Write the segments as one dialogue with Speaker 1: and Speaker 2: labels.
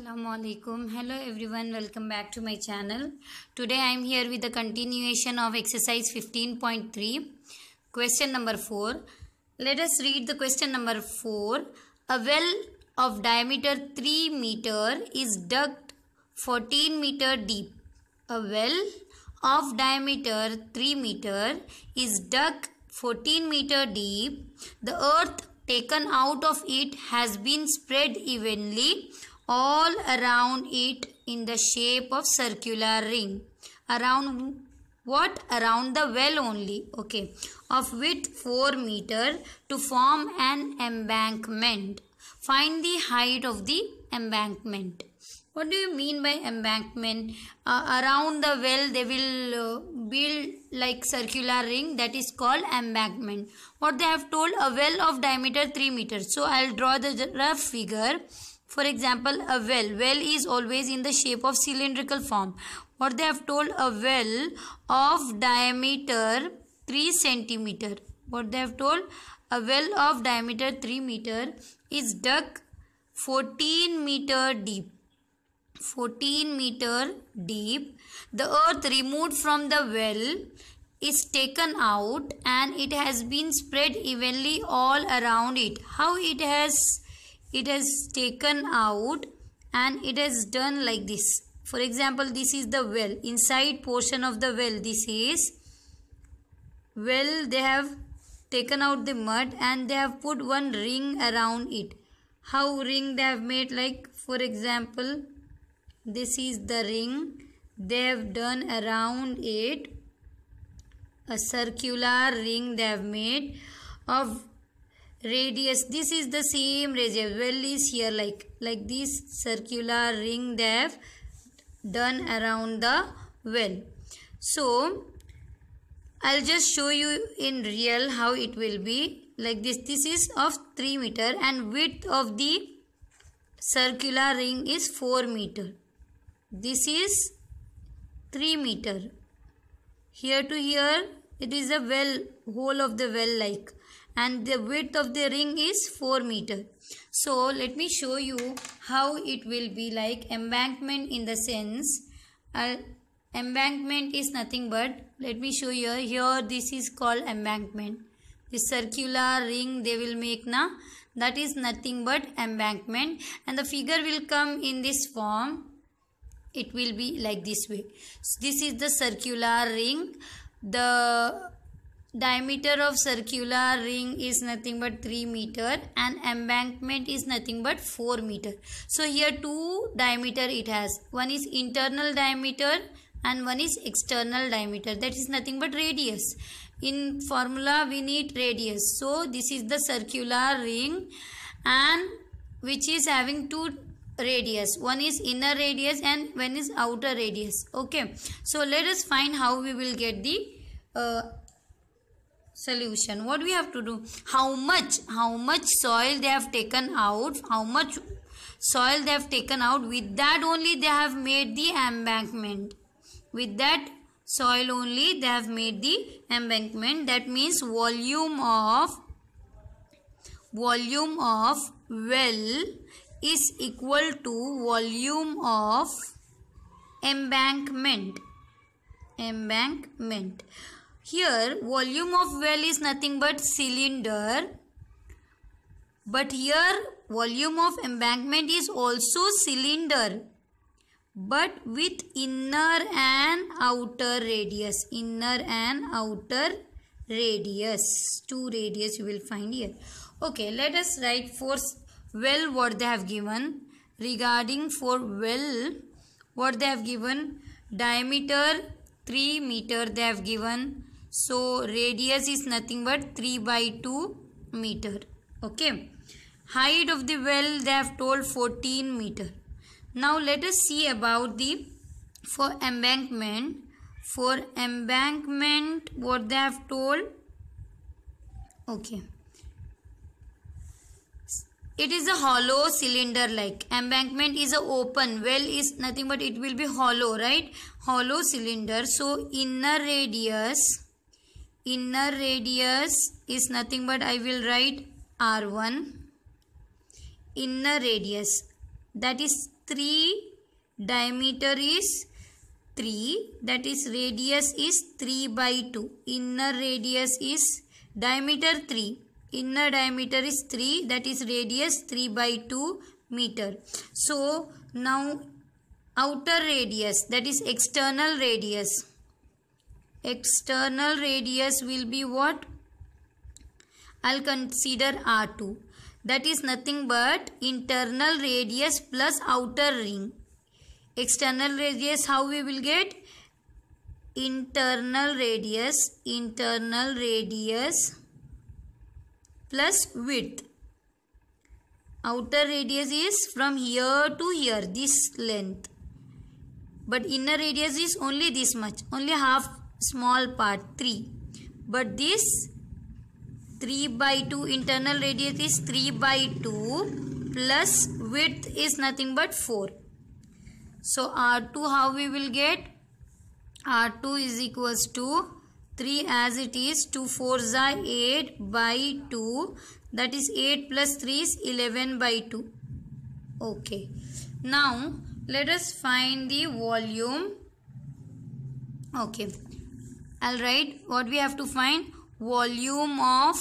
Speaker 1: Assalamualaikum. Hello everyone, welcome back to my channel. Today I am here with the continuation of exercise 15.3, question number 4. Let us read the question number 4. A well of diameter 3 meter is dug 14 meter deep. A well of diameter 3 meter is dug 14 meter deep. The earth taken out of it has been spread evenly all around it in the shape of circular ring. Around what? Around the well only. Okay. Of width 4 meter to form an embankment. Find the height of the embankment. What do you mean by embankment? Around the well they will build like circular ring, that is called embankment. What they have told, a well of diameter 3 meters. So I will draw the rough figure. For example, a well is always in the shape of cylindrical form. What they have told, a well of diameter 3 centimeter. What they have told, a well of diameter 3 meter is dug 14 meter deep. 14 meter deep. The earth removed from the well is taken out and it has been spread evenly all around it. How it has taken out and it has done like this. For example, this is the well, inside portion of the well. This is well, they have taken out the mud and they have put one ring around it. How ring they have made? Like for example, this is the ring, they have done around it a circular ring they have made of radius. This is the same radius. Well is here like this circular ring they have done around the well. So I'll just show you in real how it will be like this. This is of 3 meter and width of the circular ring is 4 meter. This is 3 meter. Here to here it is a well, whole of the well like, and the width of the ring is 4 meter. So let me show you how it will be like embankment in the sense. Embankment is nothing but, let me show you here, this is called embankment. The circular ring they will make na, that is nothing but embankment, and the figure will come in this form. It will be like this way. So this is the circular ring. The diameter of circular ring is nothing but 3 meter and embankment is nothing but 4 meter. So here two diameter it has. One is internal diameter and one is external diameter. That is nothing but radius. In formula we need radius. So this is the circular ring and which is having two radius. One is inner radius and one is outer radius. Okay. So let us find how we will get the solution. What we have to do? How much soil they have taken out? How much soil they have taken out? With that only they have made the embankment. With that soil only they have made the embankment. That means volume of well is equal to volume of embankment. Here volume of well is nothing but cylinder, but here volume of embankment is also cylinder but with inner and outer radius. Inner and outer radius. Two radius you will find here. Okay, let us write for well what they have given. Regarding for well, what they have given, diameter 3 meter they have given. So radius is nothing but 3 by 2 meter. Okay. Height of the well they have told 14 meter. Now let us see about the for embankment. For embankment what they have told. Okay. It is a hollow cylinder like. Embankment is a open. Well is nothing but it will be hollow, right? Hollow cylinder. So inner radius is nothing but I will write R1. Inner radius, that is 3, diameter is 3, that is radius is 3 by 2. Inner radius is diameter 3. Inner diameter is 3, that is radius 3 by 2 meter. So now outer radius, that is external radius. External radius will be what? I'll consider R2. That is nothing but internal radius plus outer ring. External radius, how we will get? Internal radius plus width. Outer radius is from here to here, this length. But inner radius is only this much, only half small part, 3. But this 3 by 2, internal radius is 3 by 2 plus width is nothing but 4. So R2 how we will get? R2 is equals to 3 as it is, 2 4s are 8 by 2, that is 8 plus 3 is 11 by 2. Okay. Now let us find the volume. Okay. I'll write what we have to find. Volume of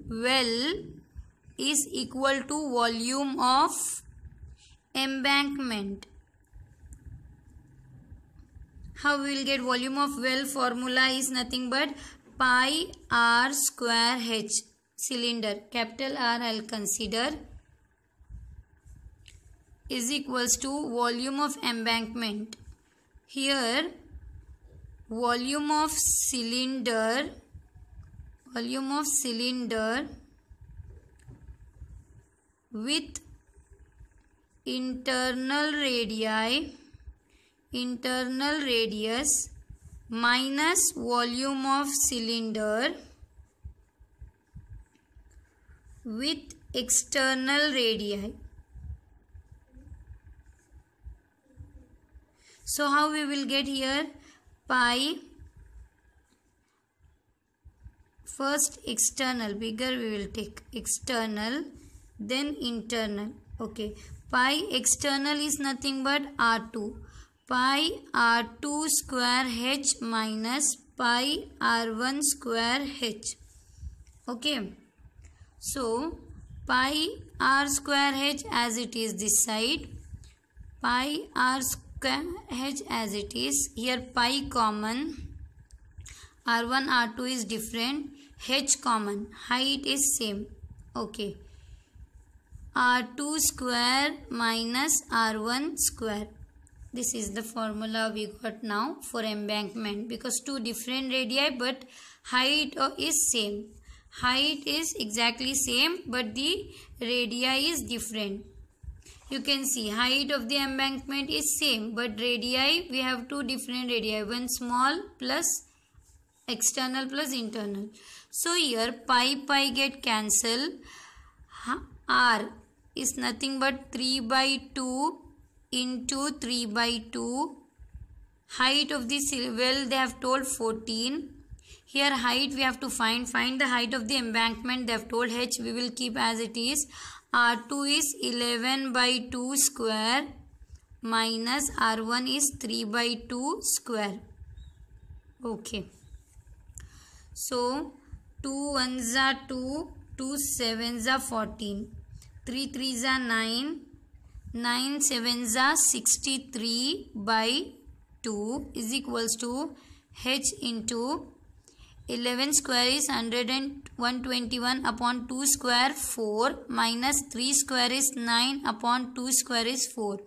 Speaker 1: well is equal to volume of embankment. How we will get volume of well? Formula is nothing but pi r square h. Cylinder, capital R I'll consider, is equals to volume of embankment. Here volume of cylinder with internal radius minus volume of cylinder with external radii. So how we will get here? Pi, first external, bigger we will take, external, then internal. Okay, pi external is nothing but R2. Pi R2 square h minus pi R1 square h. Okay, so pi r square h as it is this side, pi r square h as it is. Here pi common, R1 R2 is different, h common, height is same. Okay, R2 square minus R1 square. This is the formula we got now for embankment, because two different radii but height is same. Height is exactly same but the radii is different. You can see height of the embankment is same but radii, we have two different radii, one small plus external plus internal. So here pi get cancel. R is nothing but 3 by 2 into 3 by 2. Height of the well they have told 14. Here height we have to find the height of the embankment they have told h, we will keep as it is. R2 is 11 by 2 square minus R1 is 3 by 2 square. Okay. So 2 1s are 2, 2 7s are 14, 3 3s are 9, 9 7s are 63 by 2 is equals to h into 11 square is 121 upon 2 square 4 minus 3 square is 9 upon 2 square is 4.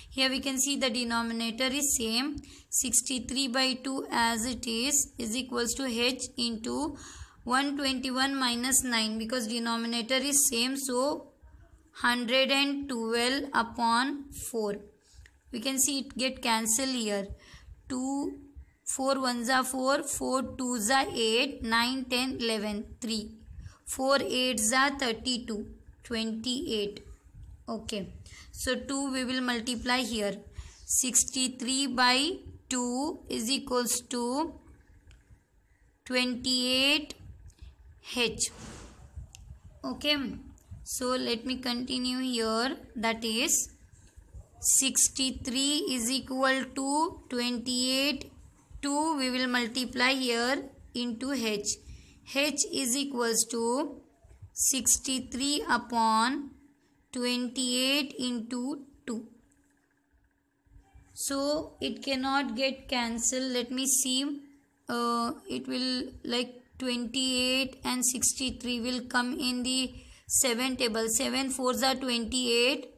Speaker 1: Here we can see the denominator is same, 63 by 2 as it is equals to h into 121 minus 9, because denominator is same, so 112 upon 4. We can see it get cancel here. 2 4 1s are 4, 4 2s are 8, 9 10 11 3, 4 8s are 32, 28. Okay, so 2 we will multiply here. 63 by 2 is equals to 28 h. Okay, so let me continue here. That is 63 is equal to 28. 2 we will multiply here into h. H is equals to 63 upon 28 into 2. So it cannot get cancelled. Let me see. It will like 28 and 63 will come in the 7 table. 7 4s are 28.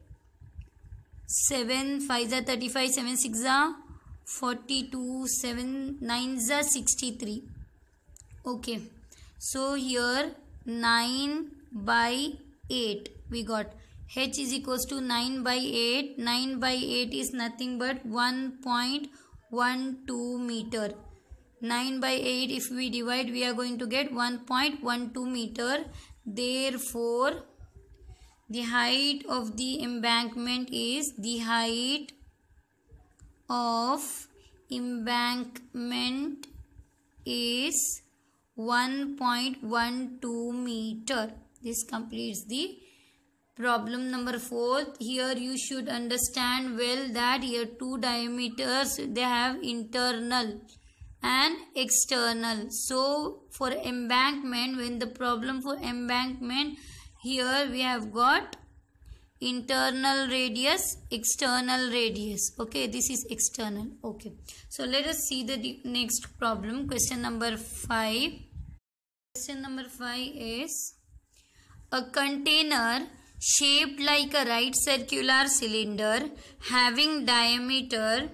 Speaker 1: 7 5s are 35. 7 6s are 42. 7 9s are 63. Okay. So here 9 by 8 we got. H is equals to 9 by 8. 9 by 8 is nothing but 1.12 meter. 9 by 8 if we divide we are going to get 1.12 meter. Therefore the height of the embankment is 1.12 meter. This completes the problem number 4. Here you should understand well that here two diameters, they have internal and external. So for embankment, when the problem for embankment, here we have got internal radius, external radius. Okay, this is external. Okay, so let us see the next problem. Question number 5. Question number 5 is a container shaped like a right circular cylinder having diameter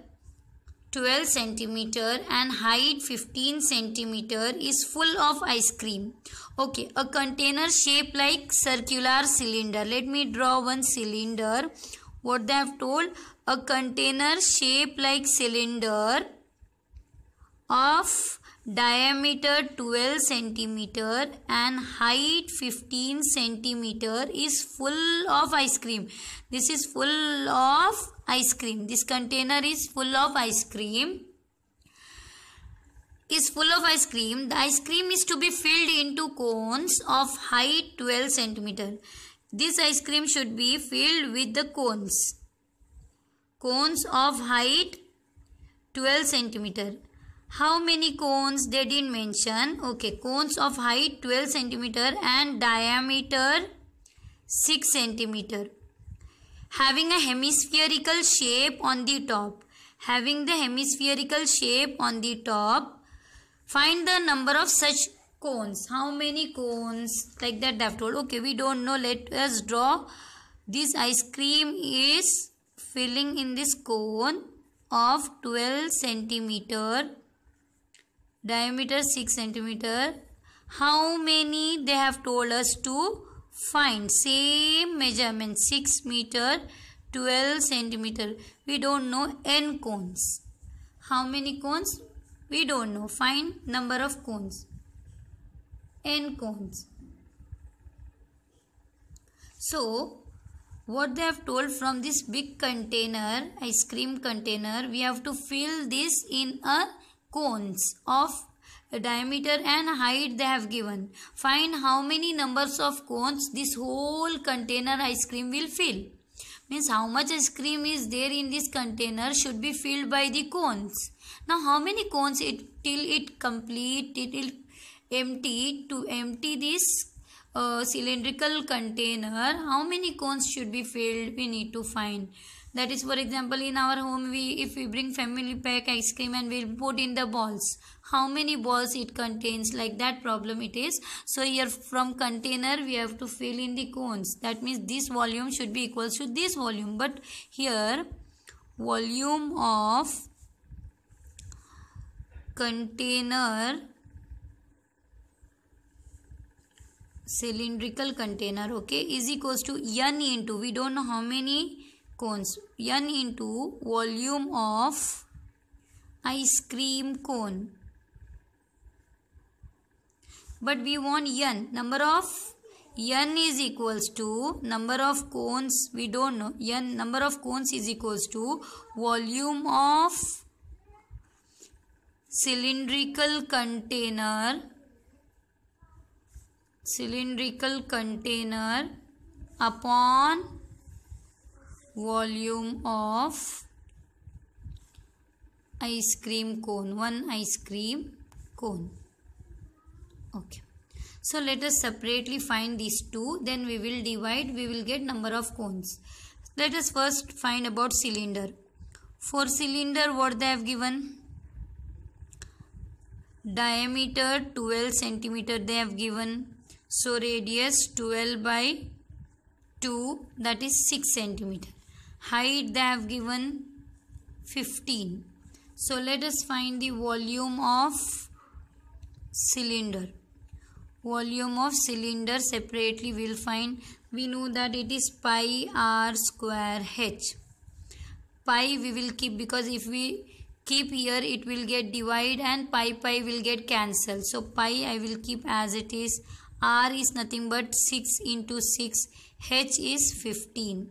Speaker 1: 12 centimeter and height 15 centimeter is full of ice cream. Okay, a container shaped like circular cylinder. Let me draw one cylinder. What they have told, a container shaped like cylinder of diameter 12 centimeter and height 15 centimeter is full of ice cream. This is full of ice cream. This container is full of ice cream. The ice cream is to be filled into cones of height 12 centimeter. This ice cream should be filled with the cones of height 12 centimeter. How many cones they didn't mention. Okay, cones of height 12 centimeter and diameter 6 centimeter. Having a hemispherical shape on the top. Find the number of such cones. How many cones? Like that they have told. Okay, we don't know. Let us draw. This ice cream is filling in this cone of 12 centimeter. Diameter 6 centimeter. How many they have told us to find? Same measurement, 6 meter, 12 centimeter. We don't know n cones. How many cones? We don't know. Find number of cones. N cones. So what they have told, from this big container, ice cream container, we have to fill this in a cones of diameter and height they have given. Find how many numbers of cones this whole container ice cream will fill. Means how much ice cream is there in this container should be filled by the cones. Now how many cones till it complete, it will empty. To empty this cylindrical container, how many cones should be filled, we need to find. That is, for example, in our home, if we bring family pack ice cream and we'll put in the balls, how many balls it contains, like that problem it is. So here from container we have to fill in the cones. That means this volume should be equal to this volume. But here volume of container, cylindrical container, okay, is equals to n into, we don't know how many cones, n into volume of ice cream cone. But we want n, number of n is equals to number of cones, we don't know. N, number of cones is equals to volume of cylindrical container upon volume of ice cream cone, one ice cream cone. Okay, so let us separately find these two, then we will divide, we will get number of cones. Let us first find about cylinder. For cylinder, what they have given? Diameter 12 centimeter they have given. So radius 12 by 2, that is 6 centimeter. Height they have given 15. So let us find the volume of cylinder. Volume of cylinder separately we will find. We know that it is pi r square h. Pi we will keep, because if we keep here it will get divide and pi will get cancelled. So pi I will keep as it is. R is nothing but 6 into 6. H is 15.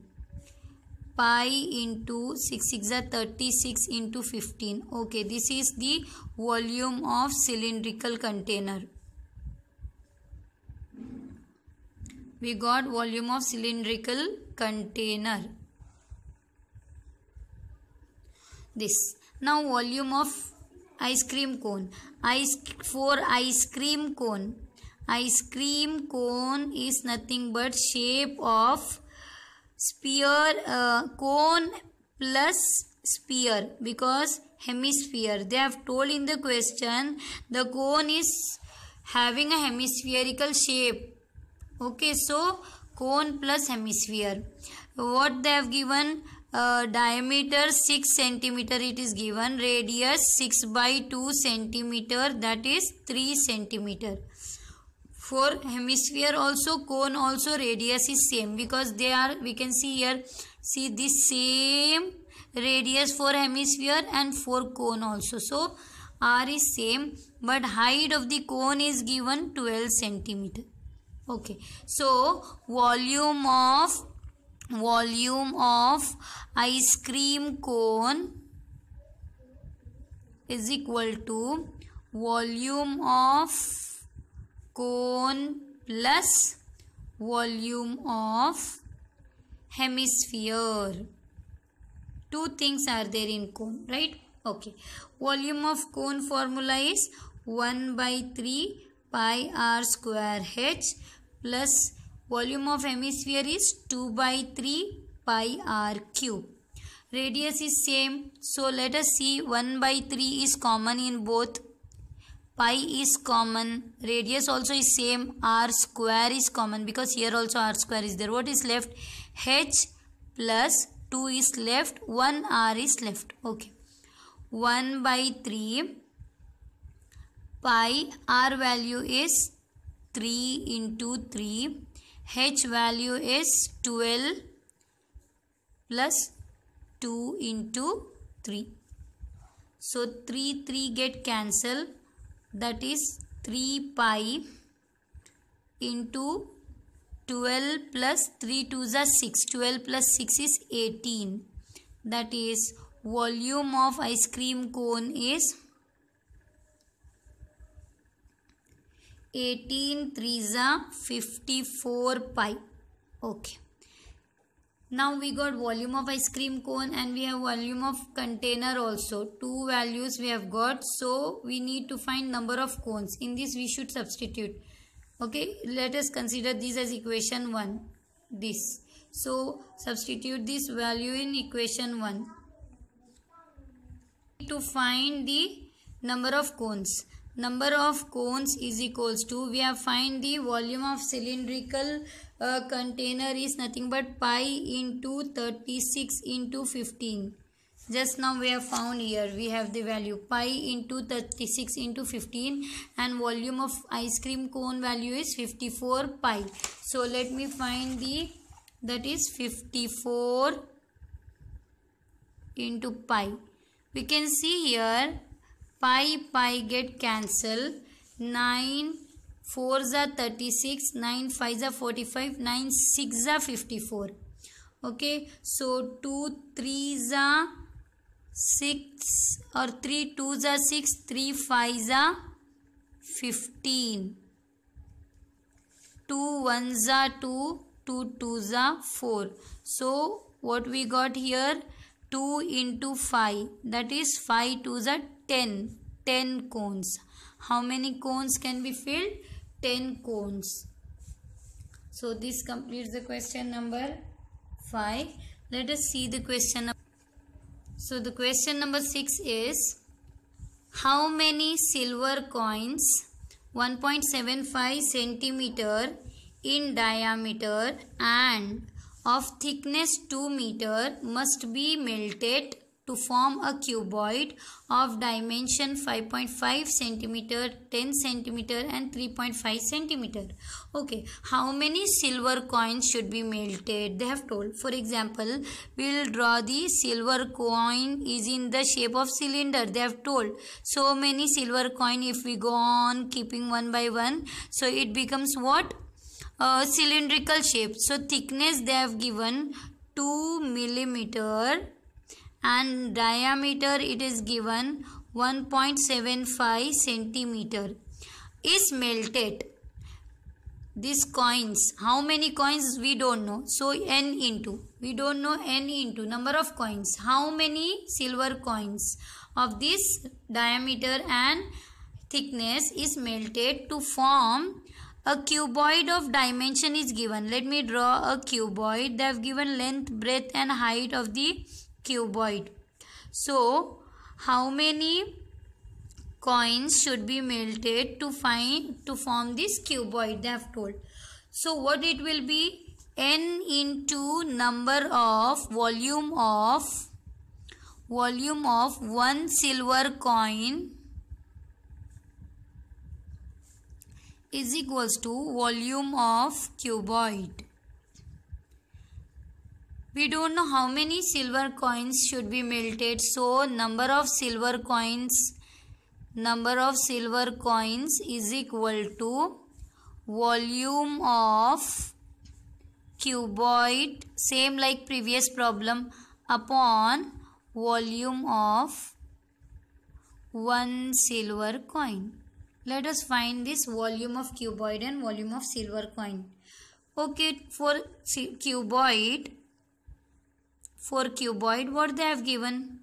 Speaker 1: Pi into 6 6 are 36 into 15. Okay, this is the volume of cylindrical container. We got volume of cylindrical container. This. Now volume of ice cream cone. For ice cream cone. Ice cream cone is nothing but shape of sphere, cone plus sphere, because hemisphere. They have told in the question the cone is having a hemispherical shape. Okay, so cone plus hemisphere. What they have given? Diameter 6 centimeter it is given. Radius 6 by 2 centimeter, that is 3 centimeter. For hemisphere also, cone also, radius is same, because they are, we can see here, see this same radius for hemisphere and for cone also. So r is same, but height of the cone is given 12 centimeter. Okay, so volume of ice cream cone is equal to volume of cone plus volume of hemisphere. Two things are there in cone, right? Okay, volume of cone formula is 1 by 3 pi r square h plus volume of hemisphere is 2 by 3 pi r cube. Radius is same, so let us see. 1 by 3 is common in both. Pi is common. Radius also is same. R square is common, because here also r square is there. What is left? H plus 2 is left. 1 r is left. Okay. 1 by 3 pi, r value is 3 into 3. H value is 12 plus 2 into 3. So 3 get cancelled. That is 3 pi into 12 plus 3 2s are 6. 12 plus 6 is 18. That is volume of ice cream cone is 18 3s are 54 pi. Okay. Now we got volume of ice cream cone and we have volume of container also. Two values we have got. So we need to find number of cones. In this we should substitute. Okay. Let us consider this as equation 1. This. So substitute this value in equation 1. To find the number of cones. Number of cones is equals to, we have find the volume of cylindrical container is nothing but pi into 36 into 15. Just now we have found here, we have the value pi into 36 into 15 and volume of ice cream cone value is 54 pi. So let me find the, that is 54 into pi. We can see here pi get cancelled. 9 4s are 36, 9 5s are 45, 9 6s are 54. Okay, so 2 3s are 6 or 3 2s are 6, 3 5s are 15, 2 1s are 2, 2 2s are 4. So what we got here? 2 into 5, that is 5 2s are 10. 10 cones. How many cones can be filled? 10 cones. So this completes the question number 5. Let us see the question. So the question number 6 is, how many silver coins 1.75 centimeter in diameter and of thickness 2 meter must be melted to form a cuboid of dimension 5.5 centimeter, 10 centimeter and 3.5 centimeter? Okay, how many silver coins should be melted? They have told. For example, we will draw the silver coin is in the shape of cylinder. They have told so many silver coin, if we go on keeping one by one, so it becomes what? Cylindrical shape. So thickness they have given 2 millimeter and diameter it is given 1.75 centimeter is melted. These coins, how many coins we don't know, so n into, we don't know n into number of coins, how many silver coins of this diameter and thickness is melted to form a cuboid of dimension is given. Let me draw a cuboid. They have given length, breadth and height of the cuboid. So how many coins should be melted to form this cuboid? They have told. So what it will be? N into number of volume of one silver coin is equals to volume of cuboid. We don't know how many silver coins should be melted, so number of silver coins is equal to volume of cuboid, same like previous problem, upon volume of one silver coin. Let us find this volume of cuboid and volume of silver coin. Okay, for cuboid, what they have given?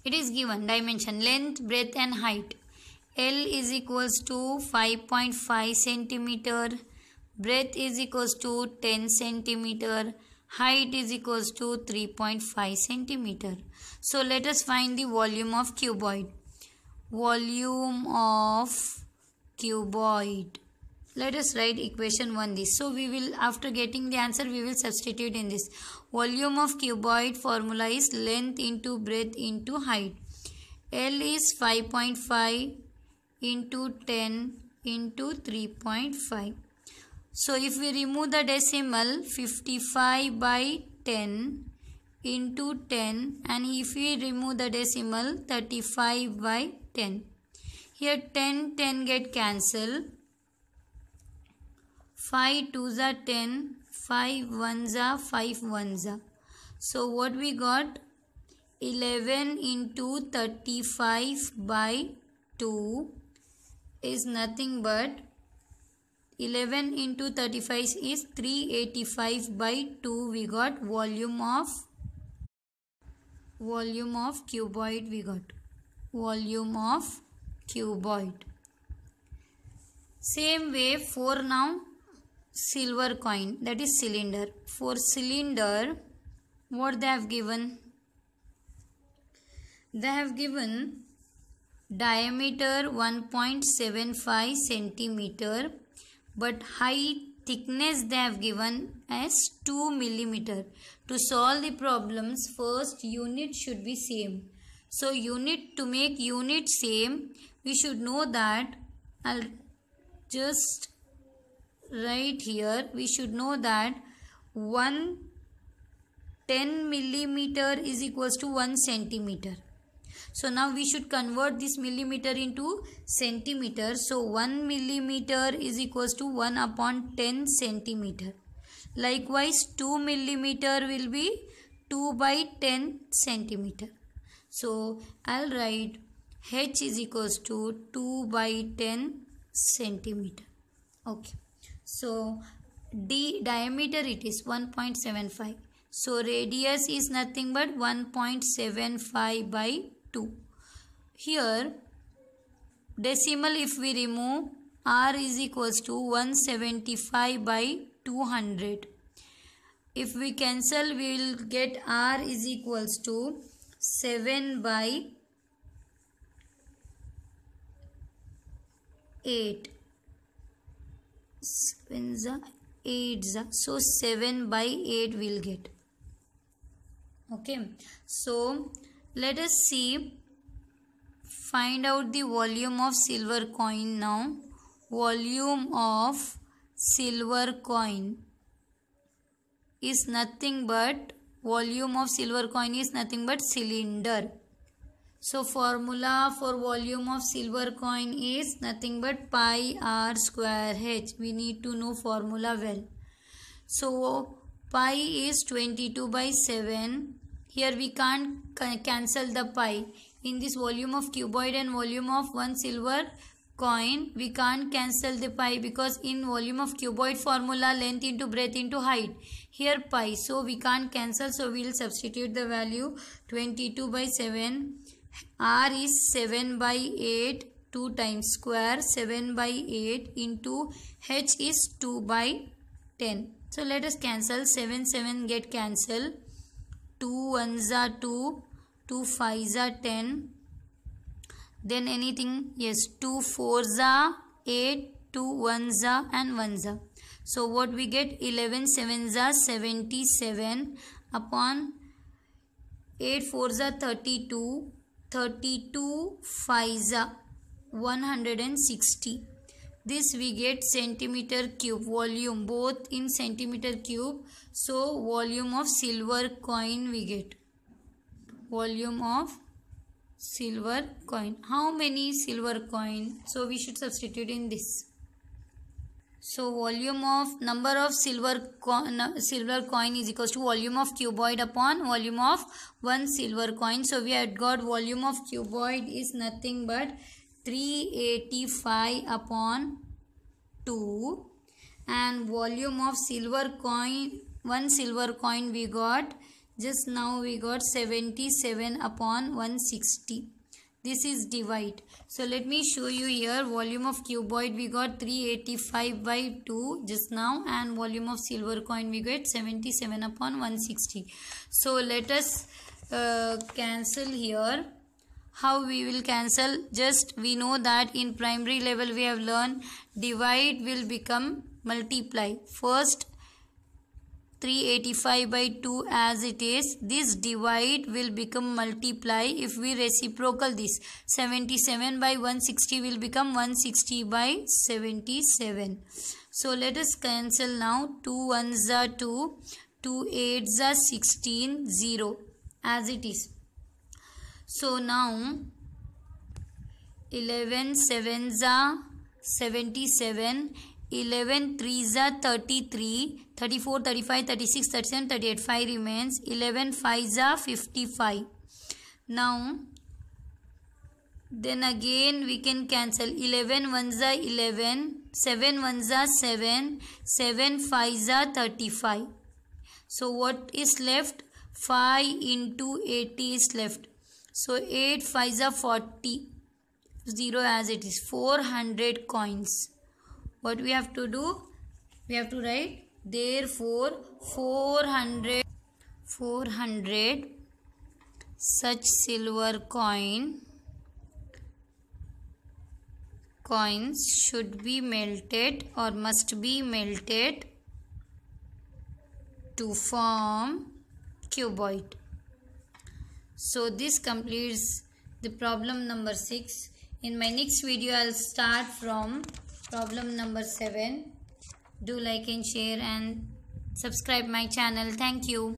Speaker 1: It is given dimension, length, breadth and height. L is equals to 5.5 centimeter, breadth is equals to 10 centimeter, height is equals to 3.5 centimeter. So let us find the volume of cuboid. Volume of cuboid. Let us write equation 1 this. So we will, after getting the answer, we will substitute in this. Volume of cuboid formula is length into breadth into height. L is 5.5 into 10 into 3.5. So if we remove the decimal, 55 by 10 into 10, and if we remove the decimal, 35 by 10. Here 10 get cancelled. 5 2s are 10, 5 1s are 5 1s are. So what we got? 11 into 35 by 2 is nothing but 11 into 35 is 385 by 2. We got volume of cuboid. We got volume of cuboid. Same way for now silver coin, that is cylinder. For cylinder, what they have given? They have given diameter 1.75 centimeter, but height, thickness they have given as 2 millimeter. To solve the problems, first unit should be same. So to make unit same, we should know that, I'll just write here, we should know that 10 millimeter is equals to 1 centimeter. So now we should convert this millimeter into centimeter. So 1 millimeter is equals to 1 upon 10 centimeter. Likewise 2 millimeter will be 2 by 10 centimeter. So I'll write H is equals to 2 by 10 centimeter. Okay. So diameter it is 1.75. So radius is nothing but 1.75 by 2. Here decimal if we remove, r is equals to 175 by 200. If we cancel, we will get r is equals to 7 by 8. 7 8, so 7 by 8 will get. Okay, so let us see, find out the volume of silver coin now. Volume of silver coin is nothing but, volume of silver coin is nothing but cylinder. So formula for volume of silver coin is nothing but pi r square h. We need to know formula well. So pi is 22 by 7. Here we can't cancel the pi. In this volume of cuboid and volume of one silver coin, we can't cancel the pi because in volume of cuboid formula length into breadth into height. Here pi, so we can't cancel, so we will substitute the value 22 by 7. R is 7 by 8, 2 times square, 7 by 8 into h is 2 by 10. So let us cancel, 7 get cancelled, 2 1s are 2, 2 5s are 10, then anything, yes, 2 4s are 8, 2 1s are and 1s are. So what we get, 11 7s are 77 upon 8 4s are 32, 32 5s are 160. This we get centimeter cube volume, both in centimeter cube. So volume of silver coin we get. Volume of silver coin. How many silver coin? So we should substitute in this. So volume of number of silver coin is equals to volume of cuboid upon volume of one silver coin. So we had got volume of cuboid is nothing but 385 upon 2, and volume of silver coin, one silver coin we got, just now we got 77 upon 160. This is divide. So let me show you here, volume of cuboid we got 385 by 2 just now, and volume of silver coin we get 77 upon 160. So let us cancel here. How we will cancel? Just we know that in primary level we have learned divide will become multiply. First 385 by 2 as it is, this divide will become multiply if we reciprocal this. 77 by 160 will become 160 by 77. So let us cancel now. 2 1s are 2, 2 8s are 16, 0 as it is. So now 11 7s are 77, 11 3s are 33, 34, 35, 36, 37, 38, 5 remains, 11 5s are 55. Now then again we can cancel, 11 1s are 11, 7 1s are 7, 7 5s are 35. So what is left? 5 into 80 is left. So 8 5s are 40, 0 as it is, 400 coins. What we have to do? We have to write, therefore 400 such silver coins should be melted or must be melted to form cuboid. So this completes the problem number 6. In my next video, I'll start from problem number 7. Do like and share and subscribe my channel. Thank you.